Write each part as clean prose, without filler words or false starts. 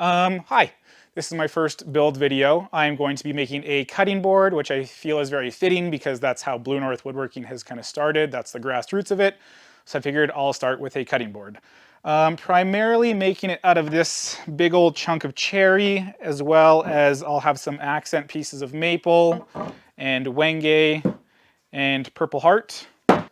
Hi, this is my first build video. I'm going to be making a cutting board, which I feel is very fitting because that's how Blue North Woodworking has kind of started. That's the grassroots of it. So I figured I'll start with a cutting board. Primarily making it out of this big old chunk of cherry, as well as I'll have some accent pieces of maple and wenge and purple heart.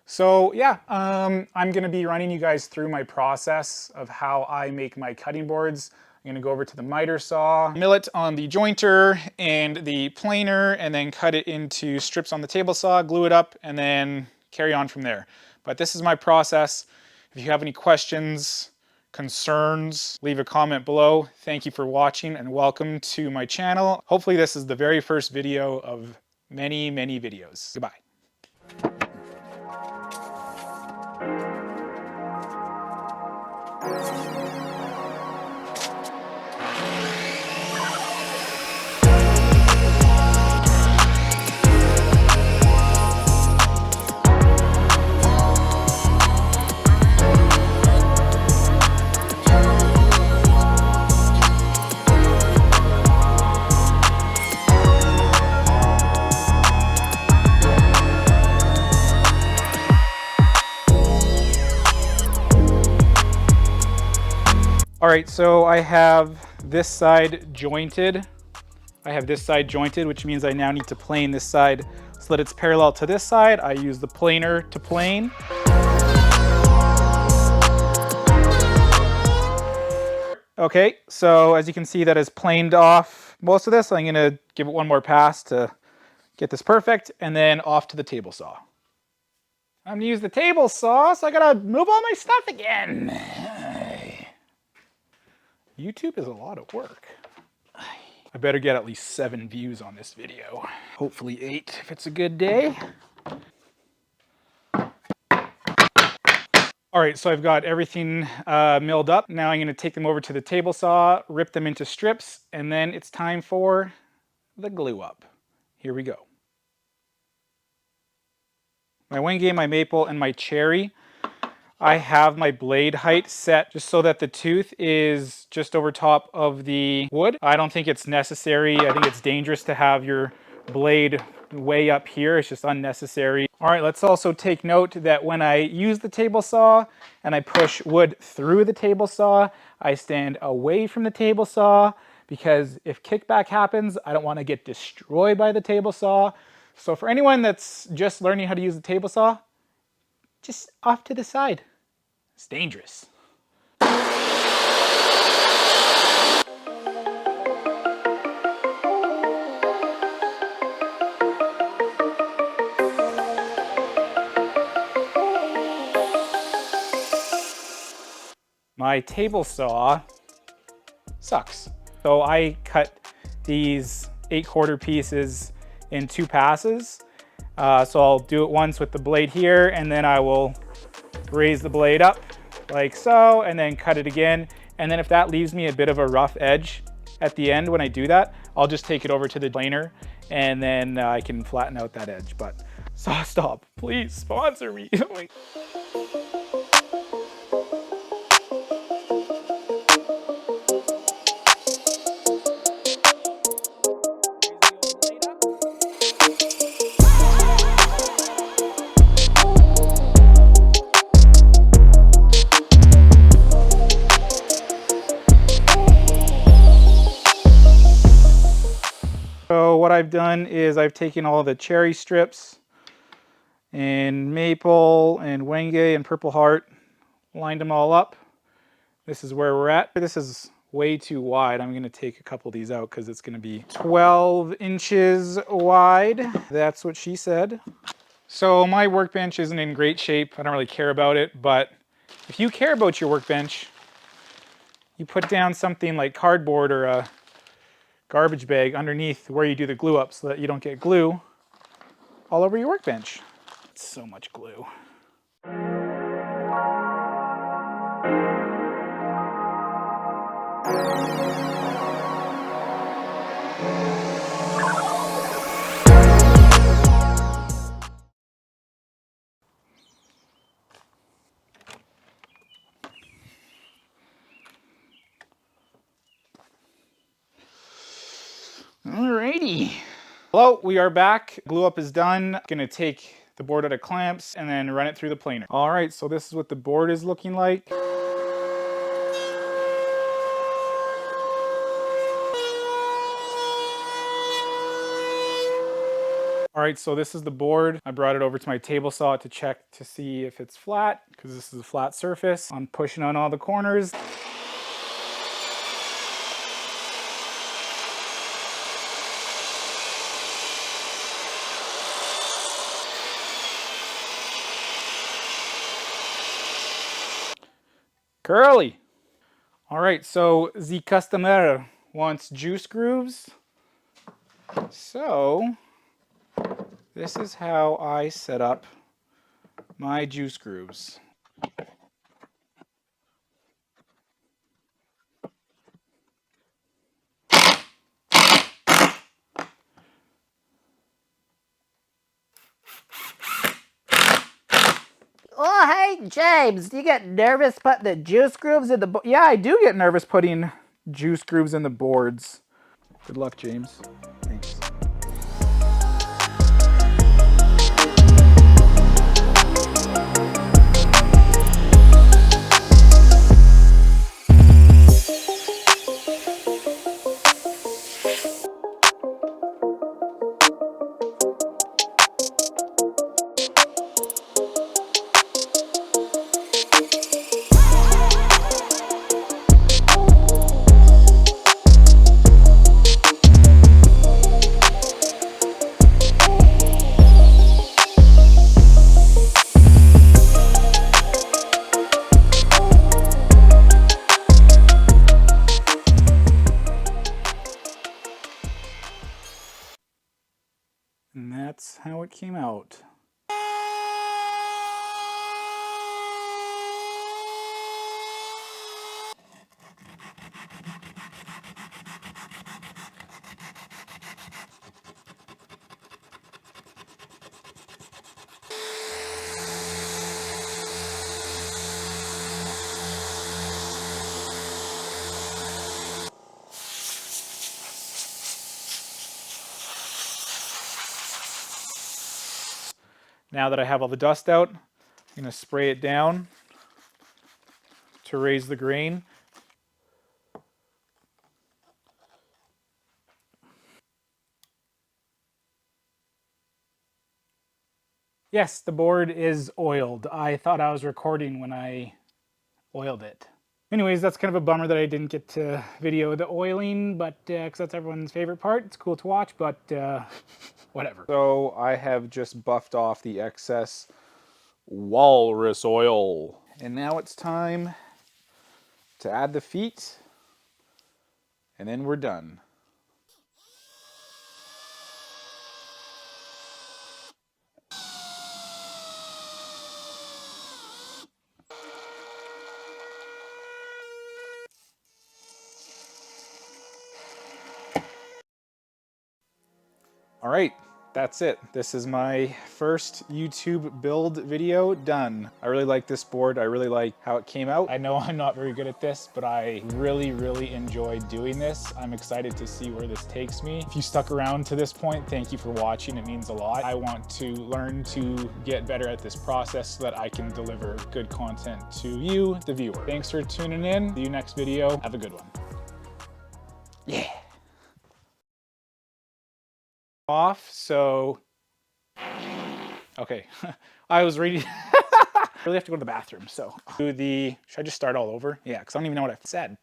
So yeah, I'm gonna be running you guys through my process of how I make my cutting boards. I'm gonna go over to the miter saw, mill it on the jointer and the planer, and then cut it into strips on the table saw, glue it up, and then carry on from there. But this is my process. If you have any questions, concerns, leave a comment below. Thank you for watching and welcome to my channel. Hopefully this is the very first video of many, many videos. Goodbye. All right, so I have this side jointed. Which means I now need to plane this side so that it's parallel to this side. I use the planer to plane. Okay, so as you can see, that has planed off most of this. I'm gonna give it one more pass to get this perfect, and then off to the table saw. I'm gonna use the table saw, so I gotta move all my stuff again. YouTube is a lot of work. I better get at least 7 views on this video. Hopefully 8 if it's a good day. All right, so I've got everything milled up. Now I'm gonna take them over to the table saw, rip them into strips, and then it's time for the glue up. Here we go. My wenge, my maple, and my cherry. I have my blade height set just so that the tooth is just over top of the wood. I don't think it's necessary. I think it's dangerous to have your blade way up here. It's just unnecessary. All right, let's also take note that when I use the table saw and I push wood through the table saw, I stand away from the table saw because if kickback happens, I don't want to get destroyed by the table saw. So for anyone that's just learning how to use the table saw, just off to the side. It's dangerous. My table saw sucks. So I cut these 8/4 pieces in 2 passes. So I'll do it once with the blade here, and then I will raise the blade up like so, and then cut it again. And then if that leaves me a bit of a rough edge at the end when I do that, I'll just take it over to the planer, and then I can flatten out that edge. But Saw Stop, please sponsor me. So what I've done is I've taken all the cherry strips and maple and wenge and purple heart, lined them all up. This is where we're at. This is way too wide. I'm gonna take a couple of these out because it's gonna be 12 inches wide. That's what she said. So my workbench isn't in great shape. I don't really care about it, but if you care about your workbench, you put down something like cardboard or a garbage bag underneath where you do the glue up so that you don't get glue all over your workbench. It's so much glue. Alrighty. Hello, we are back. Glue up is done. Gonna take the board out of clamps and then run it through the planer. All right, so this is what the board is looking like. All right, so this is the board. I brought it over to my table saw to check to see if it's flat, because this is a flat surface. I'm pushing on all the corners. Curly. All right, so the customer wants juice grooves. So this is how I set up my juice grooves. Oh, hey, James, do you get nervous putting the juice grooves in the board? Yeah, I do get nervous putting juice grooves in the boards. Good luck, James. Thanks. And that's how it came out. Now that I have all the dust out, I'm going to spray it down to raise the grain. Yes, the board is oiled. I thought I was recording when I oiled it. Anyways, that's kind of a bummer that I didn't get to video the oiling, but because that's everyone's favorite part. It's cool to watch, but whatever. So I have just buffed off the excess walrus oil. And now it's time to add the feet, and then we're done. All right, that's it. This is my first YouTube build video done. I really like this board. I really like how it came out. I know I'm not very good at this, but I really, really enjoyed doing this. I'm excited to see where this takes me. If you stuck around to this point, thank you for watching. It means a lot. I want to learn to get better at this process so that I can deliver good content to you, the viewer. Thanks for tuning in. See you next video. Have a good one. Yeah. Off, so okay. I was ready. I really have to go to the bathroom, so should I just start all over? Yeah, because I don't even know what I've said.